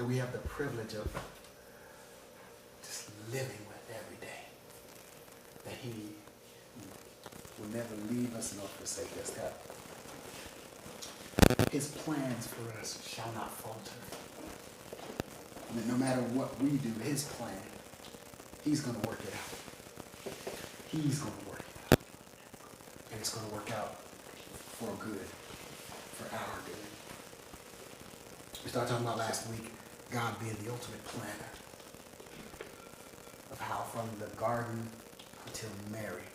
that we have the privilege of just living with every day. That he will never leave us nor forsake us. God, his plans for us shall not falter. And that no matter what we do, his plan, he's going to work it out. He's going to work it out. And it's going to work out for good, for our good. We started talking about last week, God being the ultimate planner of how from the garden until Mary.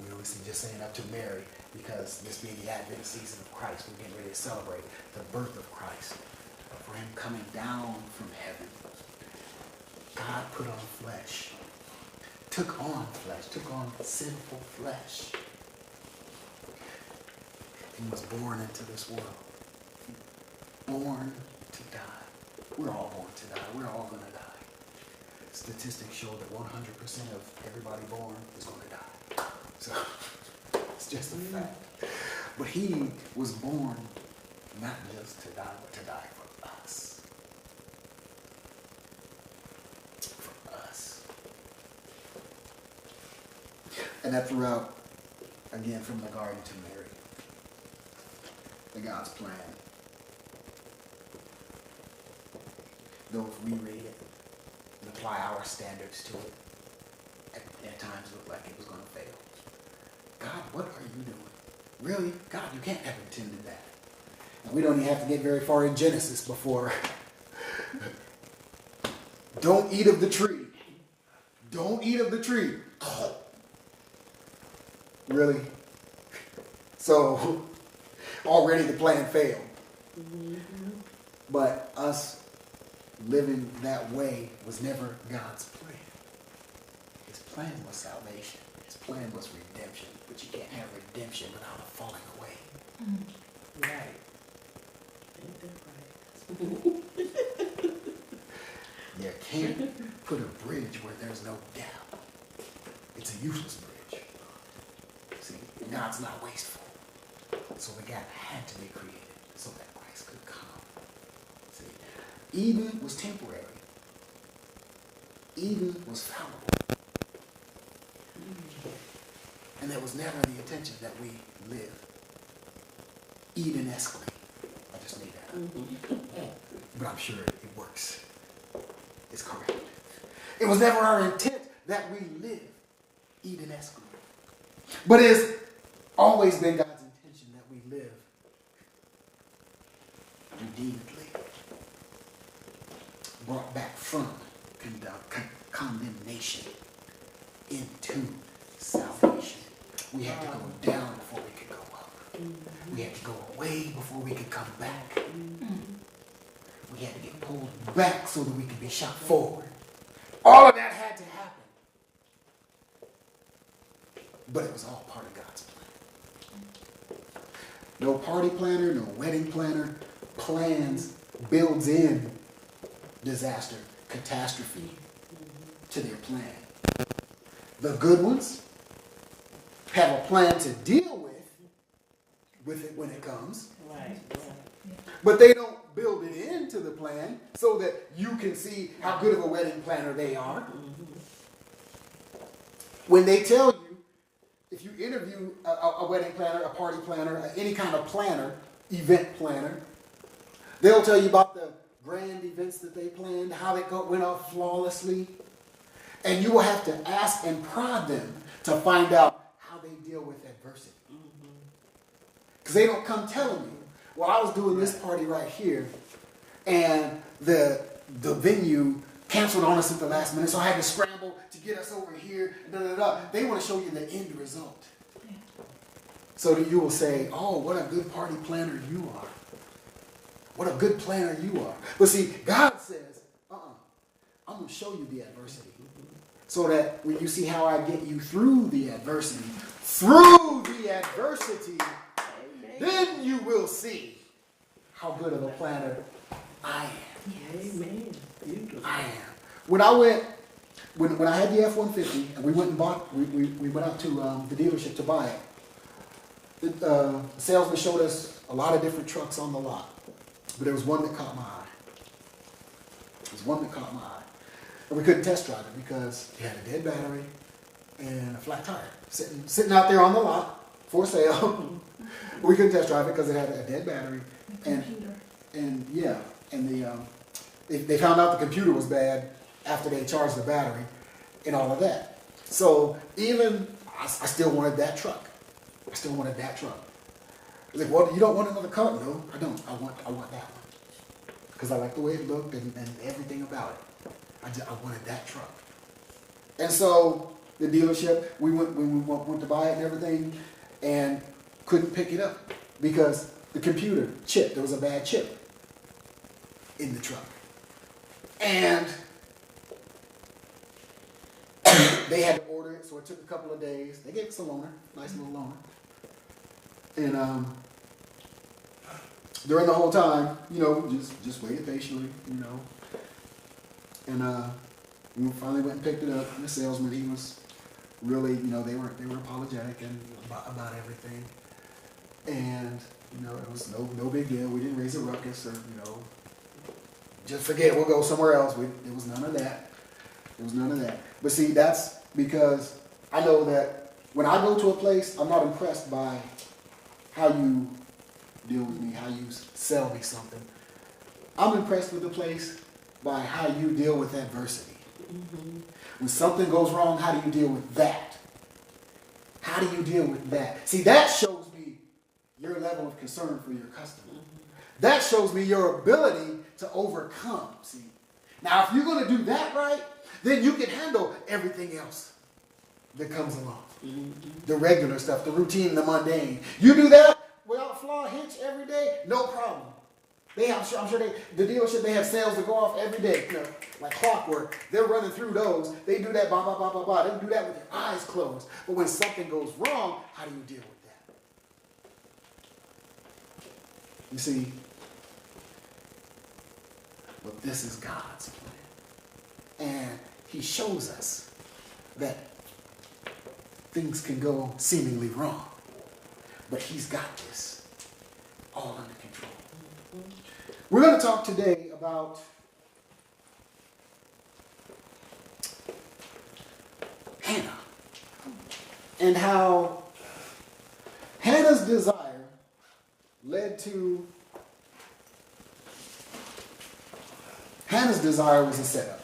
We always just saying up to Mary because this being the Advent season of Christ, we're getting ready to celebrate the birth of Christ, for him coming down from heaven. God put on flesh, took on sinful flesh. He was born into this world, born to die. We're all born to die. We're all going to die. Statistics show that 100% of everybody born is going to die. So it's just a fact. But he was born not just to die, but to die for us. For us. And that throughout, again, from the garden to Mary, the God's plan. Though if we read it and apply our standards to it, at times looked like it was going to fail. God, what are you doing? Really? God, you can't have intended that. And we don't even have to get very far in Genesis before. Don't eat of the tree. Don't eat of the tree. Really? So, already the plan failed. Mm-hmm. But us living that way was never God's plan. His plan was salvation. His plan was redemption. But you can't have redemption without a falling away. Mm. Right. Ain't that right? You can't put a bridge where there's no gap. It's a useless bridge. See, God's not wasteful. So the gap had to be created so that Christ could come. See, Eden was temporary. Eden was fallible. And that was never the intention that we live Eden-esquely. I just made that up. Mm-hmm. But I'm sure it works. It's correct. It was never our intent that we live Eden-esquely. But it has always been God's intention that we live redeemedly. Brought back from condemnation into salvation. We had to go down before we could go up. Mm-hmm. We had to go away before we could come back. Mm-hmm. We had to get pulled back so that we could be shot forward. All of that had to happen. But it was all part of God's plan. No party planner, no wedding planner, plans builds in disaster, catastrophe to their plan. The good ones have a plan to deal with it when it comes. Right. But they don't build it into the plan so that you can see how good of a wedding planner they are. When they tell you, if you interview a wedding planner, a party planner, any kind of planner, event planner, they'll tell you about the grand events that they planned, how they went off flawlessly. And you will have to ask and prod them to find out how they deal with adversity. Because they don't come telling you, well, I was doing this party right here, and the venue canceled on us at the last minute, so I had to scramble to get us over here. They want to show you the end result. So that you will say, oh, what a good party planner you are. What a good planner you are. But see, God says, I'm going to show you the adversity. So that when you see how I get you through the adversity, then you will see how good of a planner I am. Yes. Amen. I am. When I had the F-150, and we went and bought, we went out to the dealership to buy it. The salesman showed us a lot of different trucks on the lot, but there was one that caught my eye. There's one that caught my eye. And we couldn't test drive it because it had a dead battery and a flat tire sitting out there on the lot for sale. We couldn't test drive it because it had a dead battery. And they found out the computer was bad after they charged the battery and all of that. So even I still wanted that truck. I still wanted that truck. I was like, well, you don't want another color? No, I don't. I want that one because I like the way it looked and everything about it. I wanted that truck. And so the dealership, we went to buy it and everything, and couldn't pick it up because the computer chip, there was a bad chip in the truck. And they had to order it, so it took a couple of days. They gave us a loaner, nice little loaner. And during the whole time, just waited patiently, And we finally went and picked it up. And the salesman, he was really, they were apologetic and about everything. And it was no big deal. We didn't raise a ruckus or just forget, we'll go somewhere else. It was none of that. It was none of that. But see, that's because I know that when I go to a place, I'm not impressed by how you deal with me, how you sell me something. I'm impressed with the place by how you deal with adversity. Mm-hmm. When something goes wrong, how do you deal with that? How do you deal with that? See, that shows me your level of concern for your customer. Mm-hmm. That shows me your ability to overcome. See, now if you're going to do that right, then you can handle everything else that comes along. Mm-hmm. The regular stuff, the routine, the mundane. You do that without flaw, hitch every day, no problem. I'm sure the dealership, they have sales that go off every day, like clockwork. They're running through those. They do that, blah, blah, blah, blah, blah. They do that with their eyes closed. But when something goes wrong, how do you deal with that? You see, well, this is God's plan. And he shows us that things can go seemingly wrong. But he's got this all under control. We're going to talk today about Hanna and how Hanna's desire led to Hanna's desire was a setup.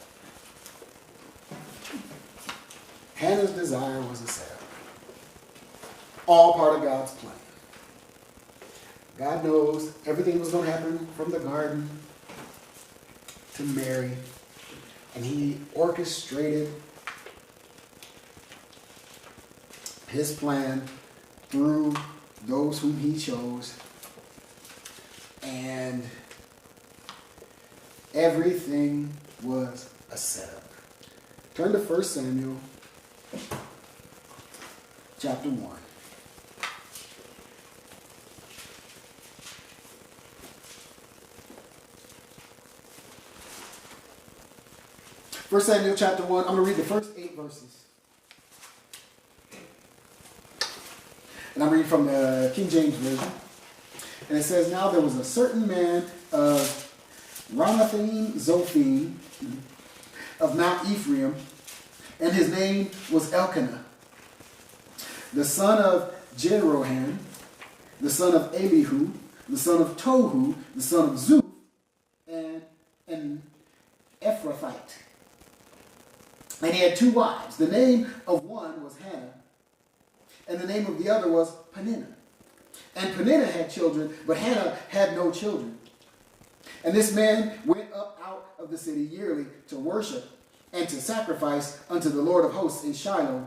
Hanna's desire was a setup. All part of God's plan. God knows everything was going to happen from the garden to Mary. And he orchestrated his plan through those whom he chose. And everything was a setup. Turn to 1 Samuel chapter 1. 1 Samuel chapter 1, I'm going to read the first 8 verses. And I'm reading from the King James Version. And it says, now there was a certain man of Ramathaim Zophim of Mount Ephraim, and his name was Elkanah, the son of Jeroham, the son of Elihu, the son of Tohu, the son of Zuph, and an Ephrathite. And he had 2 wives. The name of one was Hanna, and the name of the other was Peninnah. And Peninnah had children, but Hanna had no children. And this man went up out of the city yearly to worship and to sacrifice unto the Lord of hosts in Shiloh.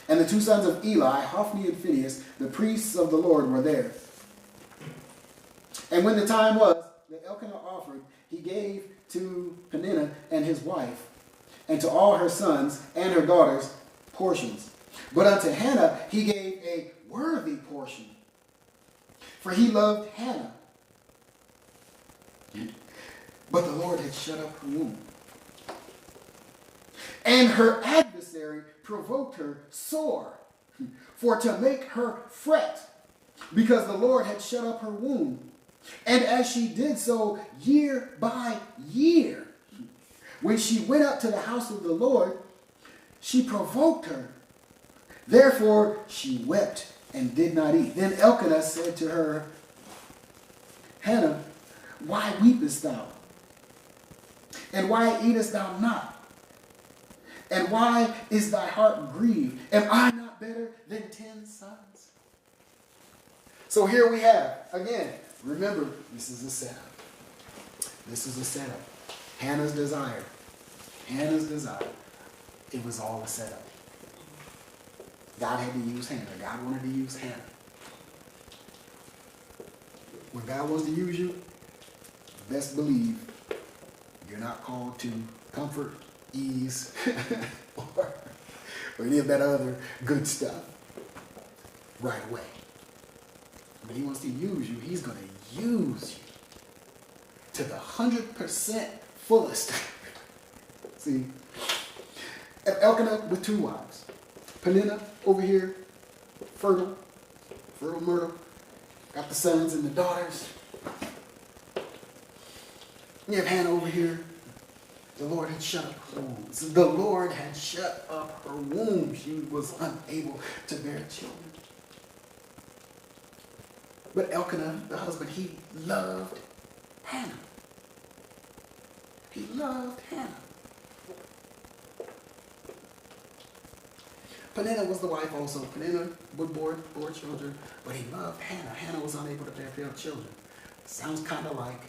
And the 2 sons of Eli, Hophni and Phinehas, the priests of the Lord, were there. And when the time was that Elkanah offered, he gave to Peninnah and his wife, and to all her sons and her daughters portions. But unto Hanna he gave a worthy portion, for he loved Hanna. But the Lord had shut up her womb. And her adversary provoked her sore, for to make her fret, because the Lord had shut up her womb. And as she did so year by year, when she went up to the house of the Lord, she provoked her. Therefore she wept and did not eat. Then Elkanah said to her, Hanna, why weepest thou? And why eatest thou not? And why is thy heart grieved? Am I not better than 10 sons? So here we have, again, remember, this is a setup. This is a setup. Hannah's desire. Hannah's desire. It was all a setup. God had to use Hanna. God wanted to use Hanna. When God wants to use you, best believe you're not called to comfort, ease, or any of that other good stuff right away. When he wants to use you, he's going to use you to the 100% fullest. See, Elkanah with 2 wives. Peninnah over here, fertile myrtle, got the sons and the daughters. You have Hannah over here. The Lord had shut up her womb. The Lord had shut up her womb. She was unable to bear children. But Elkanah, the husband, he loved Hanna. He loved Hanna. Peninnah was the wife also. Peninnah bore children, but he loved Hanna. Hanna was unable to bear children. Sounds kind of like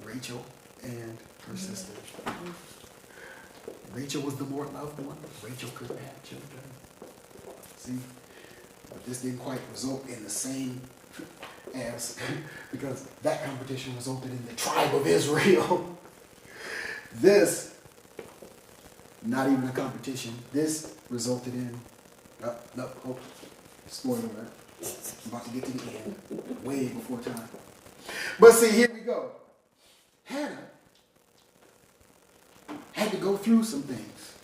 Rachel and her sister. Rachel was the more loved one. Rachel couldn't have children. See? But this didn't quite result in the same as, because that competition resulted in the tribe of Israel. This, not even a competition, this resulted in, spoiler alert, I'm about to get to the end, way before time. But see, here we go. Hanna had to go through some things.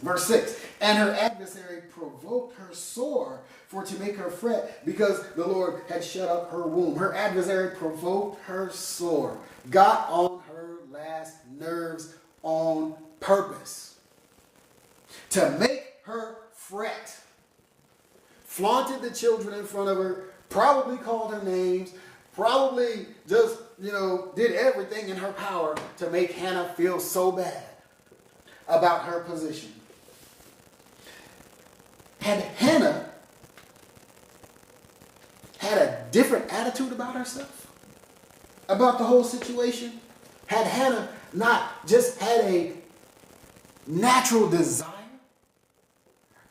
Verse 6, and her adversary provoked her sore for to make her fret, because the Lord had shut up her womb. Her adversary provoked her sore, got on her last nerves on purpose to make her fret. Flaunted the children in front of her, probably called her names, probably just, did everything in her power to make Hanna feel so bad about her position. Had Hanna had a different attitude about herself, about the whole situation, had Hanna not just had a natural desire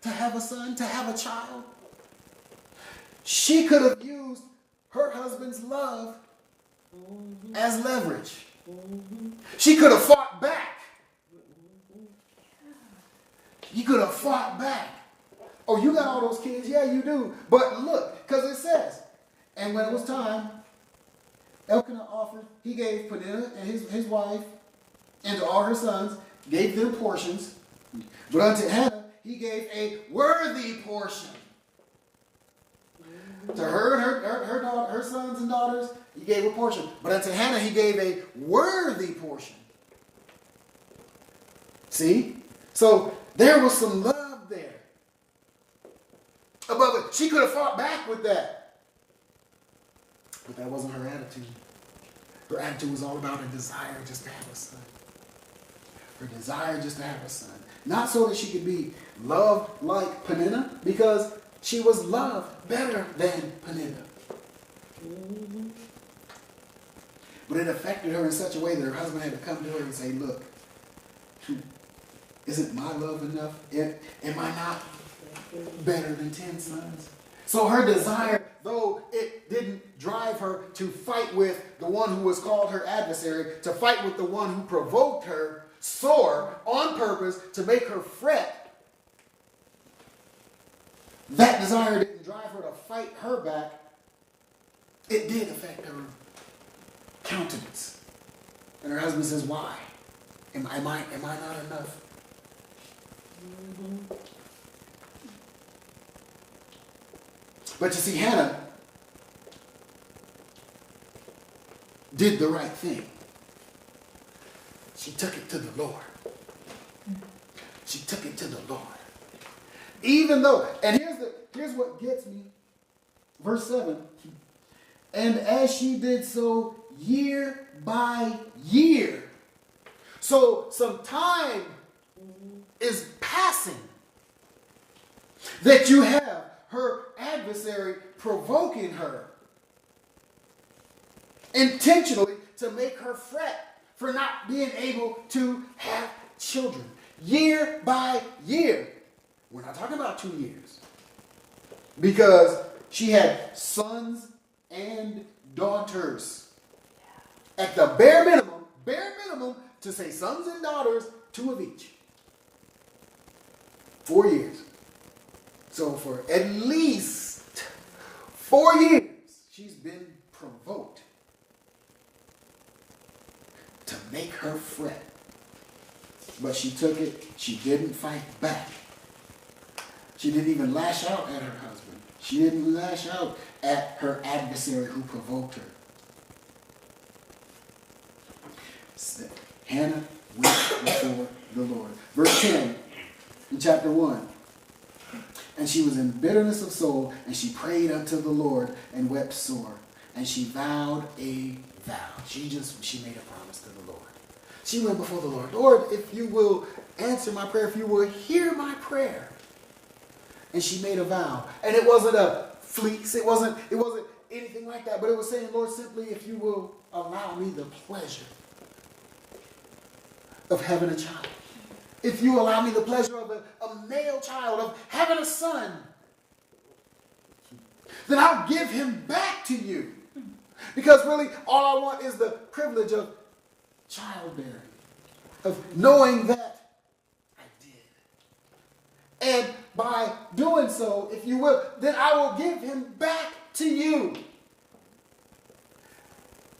to have a son, to have a child, she could have used her husband's love as leverage. She could have fought back. You could have fought back. Oh, you got all those kids? Yeah, you do. But look, because it says, and when it was time, Elkanah offered, he gave Peninnah and his wife and to all her sons, gave them portions. But unto Hanna, he gave a worthy portion. To her and her sons and daughters, he gave a portion. But unto Hanna, he gave a worthy portion. See? So there was some love there. Above it. She could have fought back with that. But that wasn't her attitude. Her attitude was all about a desire just to have a son. Her desire just to have a son. Not so that she could be loved like Peninnah, because she was loved better than Peninnah. Mm-hmm. But it affected her in such a way that her husband had to come to her and say, look, isn't my love enough? Am I not better than 10 sons? So her desire, though it didn't drive her to fight with the one who was called her adversary, to fight with the one who provoked her sore on purpose to make her fret, that desire didn't drive her to fight her back. It did affect her countenance. And her husband says, why? Am I not enough? Mm-hmm. But you see, Hanna, did the right thing. She took it to the Lord. She took it to the Lord. Even though, and here's what gets me. Verse 7. And as she did so year by year. So some time is passing that you have her adversary provoking her intentionally to make her fret for not being able to have children. Year by year. We're not talking about 2 years. Because she had sons and daughters. At the bare minimum, to say sons and daughters, 2 of each. 4 years. So for at least 4 years, she's been provoked to make her fret. But she took it. She didn't fight back. She didn't even lash out at her husband. She didn't lash out at her adversary who provoked her. Hannah went before the Lord. Verse 10 in chapter 1. And she was in bitterness of soul, and she prayed unto the Lord and wept sore. And she vowed a vow. She made a promise to the Lord. She went before the Lord. Lord, if you will answer my prayer, if you will hear my prayer. And she made a vow. And it wasn't a fleece. It wasn't anything like that. But it was saying, Lord, simply if you will allow me the pleasure of having a child. If you allow me the pleasure of a male child, of having a son, then I'll give him back to you. Because really, all I want is the privilege of childbearing, of knowing that I did. And by doing so, if you will, then I will give him back to you.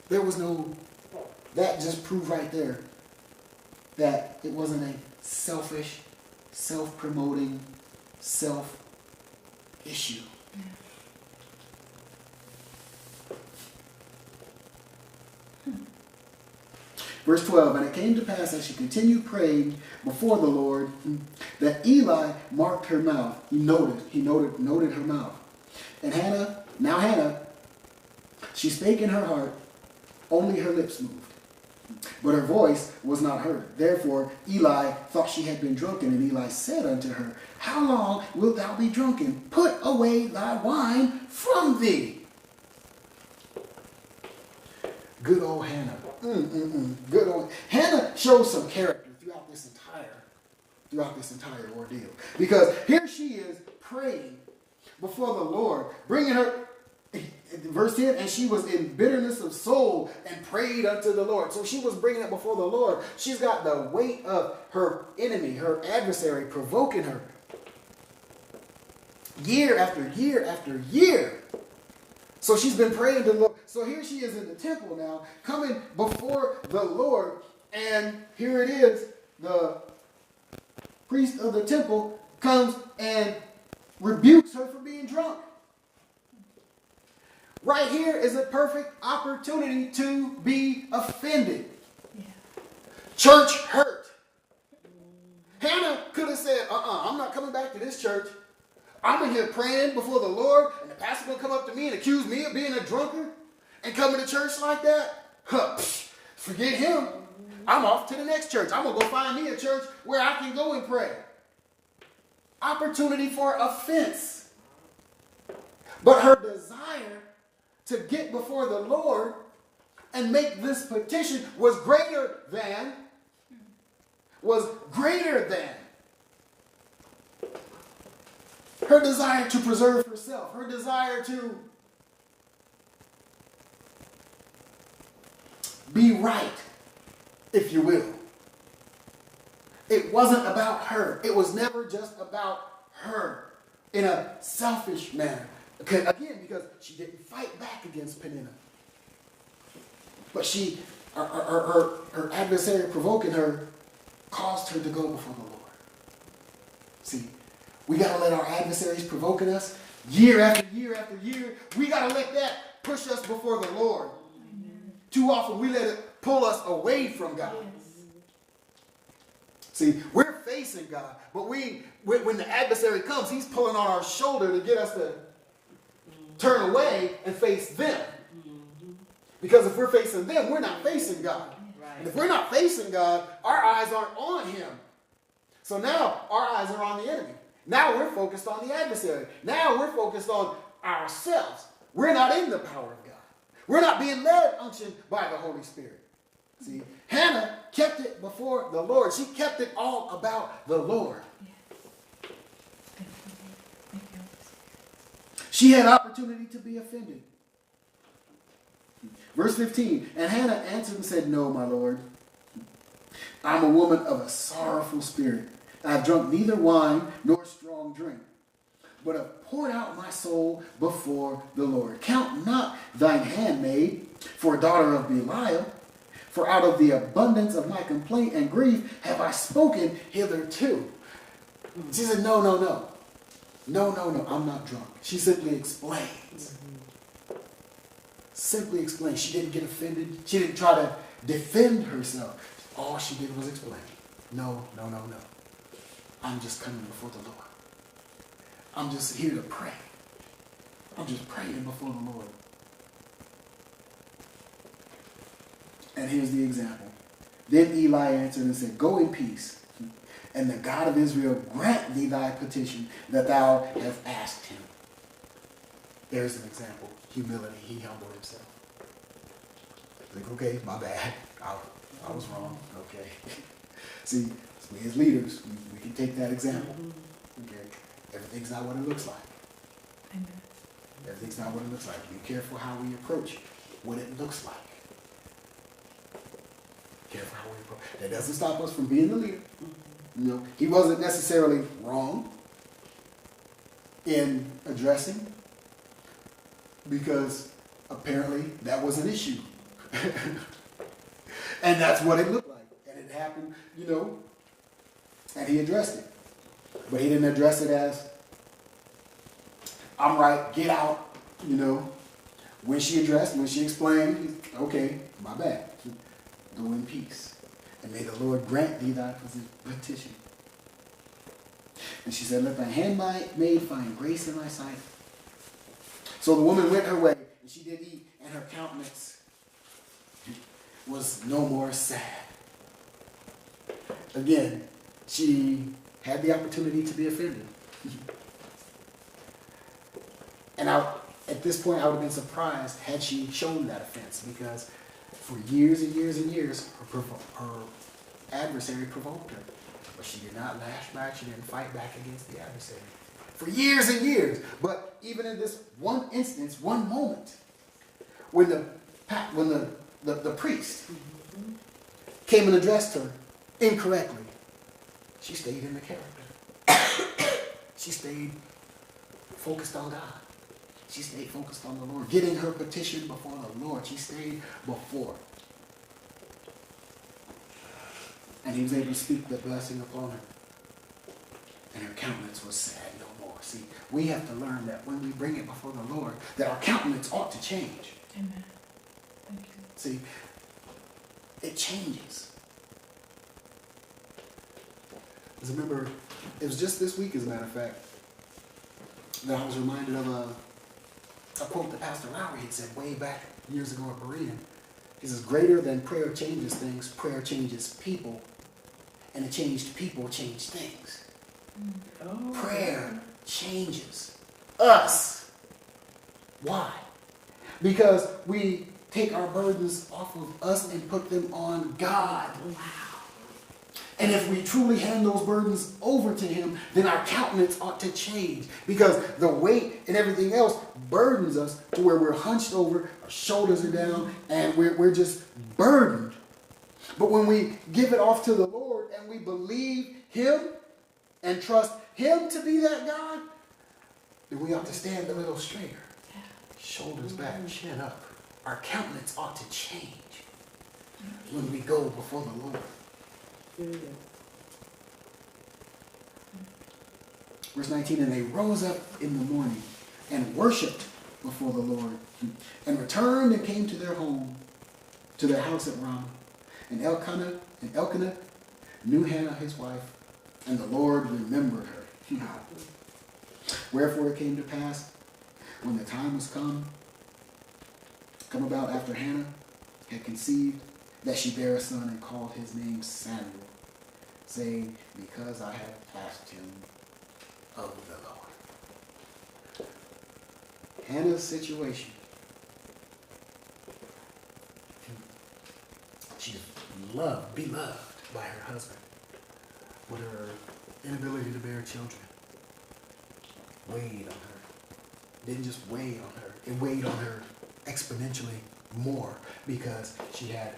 There was no, that just proved right there that it wasn't a selfish, self-promoting, self-issue. Verse 12, and it came to pass as she continued praying before the Lord that Eli marked her mouth. He noted her mouth. And Hannah, she spake in her heart, only her lips moved. But her voice was not heard. Therefore Eli thought she had been drunken, and Eli said unto her, how long wilt thou be drunken? Put away thy wine from thee. Good old Hannah. Good old Hannah shows some character throughout this entire ordeal. Because here she is praying before the Lord, bringing her, verse 10, and she was in bitterness of soul and prayed unto the Lord. So she was bringing it before the Lord. She's got the weight of her enemy, her adversary, provoking her. Year after year after year. So she's been praying to the Lord. So here she is in the temple now, coming before the Lord. And here it is. The priest of the temple comes and rebukes her for being drunk. Right here is a perfect opportunity to be offended. Yeah. Church hurt. Hannah could have said, I'm not coming back to this church. I'm in here praying before the Lord, and the pastor going to come up to me and accuse me of being a drunkard and coming to church like that? Forget him. I'm off to the next church. I'm going to go find me a church where I can go and pray. Opportunity for offense. But her desire to get before the Lord and make this petition was greater than her desire to preserve herself, her desire to be right, if you will. It wasn't about her. It was never just about her in a selfish manner. Again, because she didn't fight back against Peninnah. But her adversary provoking her caused her to go before the Lord. See, we got to let our adversaries provoking us year after year after year. We got to let that push us before the Lord. too often we let it pull us away from God. See, we're facing God, but when the adversary comes, he's pulling on our shoulder to get us to turn away and face them. Because if we're facing them, we're not facing God. And if we're not facing God, our eyes aren't on him. So now our eyes are on the enemy. Now we're focused on the adversary. Now we're focused on ourselves. We're not in the power of God. We're not being led, unctioned by the Holy Spirit. See, Hannah kept it before the Lord. She kept it all about the Lord. She had opportunity to be offended. Verse 15, and Hannah answered and said, no, my Lord. I'm a woman of a sorrowful spirit. I have drunk neither wine nor strong drink, but have poured out my soul before the Lord. Count not thine handmaid for a daughter of Belial, for out of the abundance of my complaint and grief have I spoken hitherto. She said, no, I'm not drunk. She simply explains. Simply explains. She didn't get offended. She didn't try to defend herself. All she did was explain. No. I'm just coming before the Lord. I'm just here to pray. I'm just praying before the Lord. And here's the example. Then Eli answered and said, go in peace, and the God of Israel grant thee thy petition that thou hast asked him. There's an example. Humility. He humbled himself. Like, okay, my bad. I was wrong. Okay. See, we as leaders, we can take that example. Okay. Everything's not what it looks like. Amen. Everything's not what it looks like. Be careful how we approach what it looks like. Careful how we approach. That doesn't stop us from being the leader. You know, he wasn't necessarily wrong in addressing, because apparently that was an issue. And that's what it looked like. And it happened, and he addressed it. But he didn't address it as, I'm right, get out, When she explained, okay, my bad. Go in peace. And may the Lord grant thee thy petition. And she said, let thy handmaid find grace in thy sight. So the woman went her way, and she did eat, and her countenance was no more sad. Again, she had the opportunity to be offended. And at this point, I would have been surprised had she shown that offense, because for years and years and years, her adversary provoked her. But she did not lash back. She didn't fight back against the adversary. For years and years. But even in this one instance, one moment, when the priest came and addressed her incorrectly, she stayed in the character. She stayed focused on God. She stayed focused on the Lord. Getting her petition before the Lord. She stayed before. And he was able to speak the blessing upon her. And her countenance was sad no more. See, we have to learn that when we bring it before the Lord, that our countenance ought to change. Amen. Thank you. See, it changes. Because remember, it was just this week, as a matter of fact, that I was reminded of a quote that Pastor Lowry had said way back years ago at Berean. He says, greater than prayer changes things, prayer changes people. And a changed people change things. Oh. Prayer changes us. Why? Because we take our burdens off of us and put them on God. Wow. And if we truly hand those burdens over to him, then our countenance ought to change. Because the weight and everything else burdens us to where we're hunched over, our shoulders are down, and we're just burdened. But when we give it off to the Lord and we believe him and trust him to be that God, then we ought to stand a little straighter. Shoulders back, chin up. Our countenance ought to change when we go before the Lord. Verse 19, and they rose up in the morning and worshipped before the Lord and returned and came to their home. to their house at Ramah. And Elkanah knew Hannah his wife, and the Lord remembered her. Wherefore it came to pass, when the time was come about after Hannah had conceived, that she bare a son and called his name Samuel, saying, because I have asked him of the Lord. Hannah's situation. She's beloved by her husband, with her inability to bear children. Weighed on her. Didn't just weigh on her. It weighed on her exponentially more because she had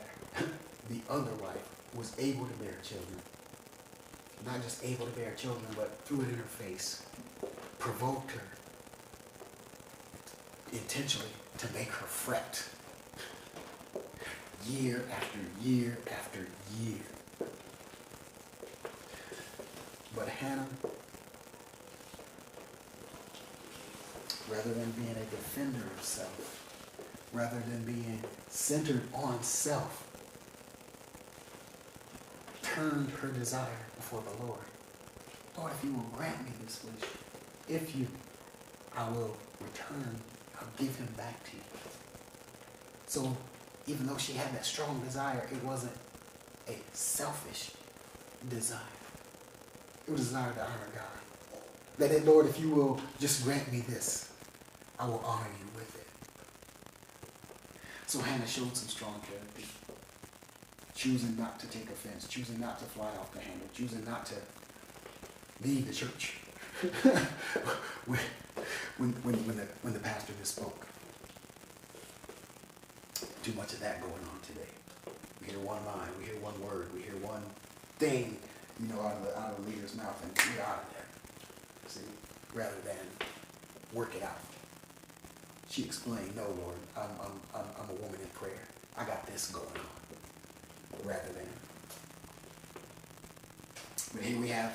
the other wife was able to bear children. Not just able to bear children, but threw it in her face. Provoked her. Intentionally to make her fret. Year after year after year. But Hannah, rather than being a defender of self, rather than being centered on self, turned her desire before the Lord. Lord, if you will grant me this wish, if you, I will return, I'll give him back to you. So even though she had that strong desire, it wasn't a selfish desire. It was a desire to honor God. That, Lord, if you will just grant me this, I will honor you with it. So Hannah showed some strong character. Choosing not to take offense, choosing not to fly off the handle, choosing not to leave the church when the pastor misspoke. Too much of that going on today. We hear one line, we hear one word, we hear one thing, out of the leader's mouth, and we're out of there. See, rather than work it out. She explained, "No, Lord, I'm a woman in prayer. I got this going on." Rather than. But here we have,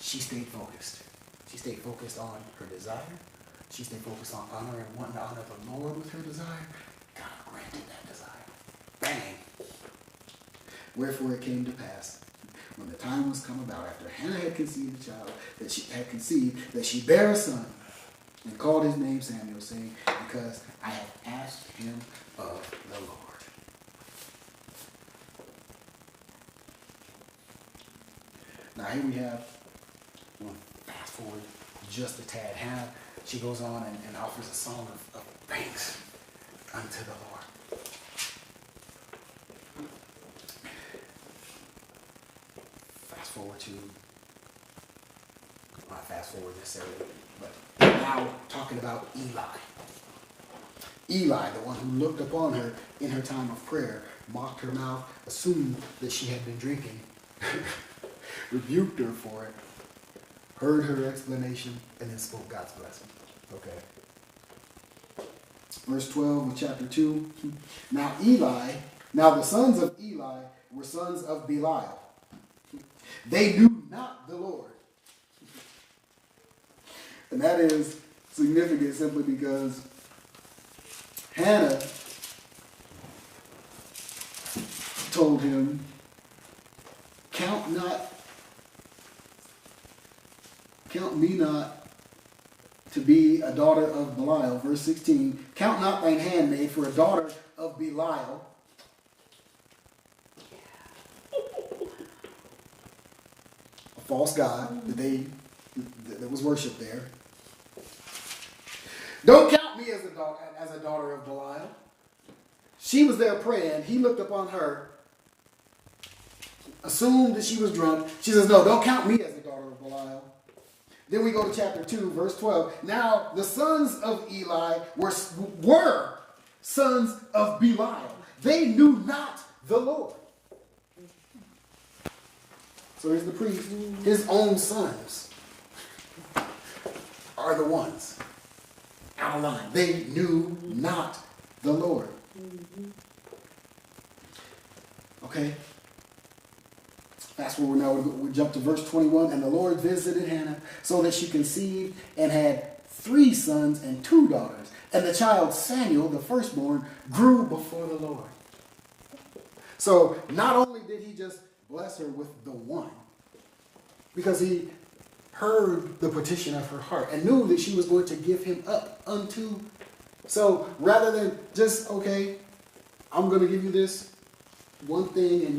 she stayed focused. She stayed focused on her desire. She stayed focused on honor and wanting to honor the Lord with her desire. God granted that desire. Bang. Wherefore it came to pass, when the time was come about, after Hannah had conceived a child, that she bare a son, and called his name Samuel, saying, because I have asked him of the Lord. Now here we have, we'll fast forward just a tad. Hannah, she goes on and offers a song of thanks unto the Lord. Not fast forward necessarily, but now talking about Eli. Eli, the one who looked upon her in her time of prayer, mocked her mouth, assumed that she had been drinking, rebuked her for it, heard her explanation, and then spoke God's blessing. Okay. Verse 12 of chapter 2. Now the sons of Eli were sons of Belial. They knew not the Lord. And that is significant simply because Hannah told him, count me not to be a daughter of Belial. Verse 16, count not thine handmaid for a daughter of Belial. A false god that was worshipped there. Don't count me as a daughter of Belial. She was there praying. He looked upon her, assumed that she was drunk. She says, no, don't count me as a daughter of Belial. Then we go to chapter 2, verse 12. Now the sons of Eli were sons of Belial. They knew not the Lord. So here's the priest. His own sons are the ones out of line. They knew not the Lord. Okay. Fast forward now, we jump to verse 21. And the Lord visited Hannah so that she conceived and had 3 sons and 2 daughters. And the child Samuel, the firstborn, grew before the Lord. So not only did he just bless her with the one, because he heard the petition of her heart and knew that she was going to give him up unto. So rather than just, okay, I'm going to give you this one thing and you